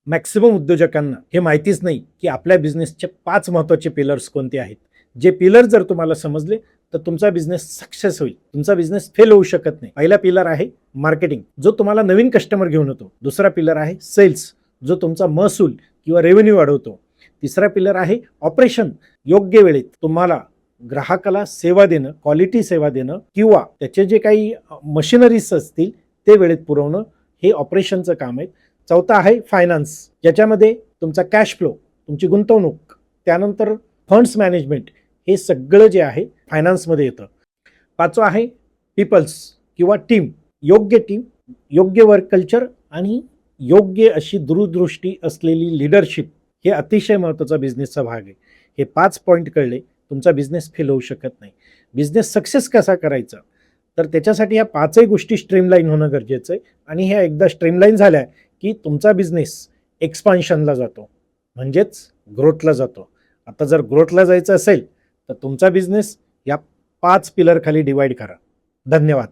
Maximum उद्योजकांना हे माहितीच नाही की आपल्या बिझनेसचे 5 महत्त्वाचे पिलर्स कोणते आहेत. जे पिलर जर तुम्हाला समजले तर तुमचा बिझनेस सक्सेस होईल, तुमचा बिझनेस फेल होऊ शकत नाही. पहिला पिलर आहे मार्केटिंग, जो तुम्हाला नवीन कस्टमर घेऊन येतो. दुसरा पिलर आहे सेल्स, जो तुमचा महसूल किंवा रेव्हेन्यू वाढवतो. तिसरा पिलर आहे ऑपरेशन, योग्य वेळेत तुम्हाला ग्राहकाला सेवा देणं, क्वालिटी सेवा देणं किंवा त्याचे जे काही मशिनरीज असतील ते वेळेत पुरवणं, हे ऑपरेशनचं काम आहे. चौथा आहे फायनान्स, ज्याच्यामध्ये तुमचा कॅश फ्लो, तुमची गुंतवणूक, त्यानंतर फंड्स मॅनेजमेंट, हे सगळं जे आहे फायनान्समध्ये येतं. पाचवा आहे पीपल्स किंवा टीम, टीम, योग्य वर्क कल्चर आणि योग्य अशी दूरदृष्टी असलेली लीडरशिप, हे अतिशय महत्त्वाचा बिझनेसचा भाग आहे. हे 5 पॉईंट कळले, तुमचा बिझनेस फेल होऊ शकत नाही. बिझनेस सक्सेस कसा करायचा, तर त्याच्यासाठी ह्या 5ही गोष्टी स्ट्रीमलाईन होणं गरजेचं आहे. आणि ह्या एकदा स्ट्रीमलाईन झाल्या की तुमचा बिझनेस एक्सपान्शनला जातो, म्हणजेच ग्रोथला जातो. आता जर ग्रोथला जायचं असेल तर तुमचा बिझनेस या 5 पिलर खाली डिवाइड करा. धन्यवाद.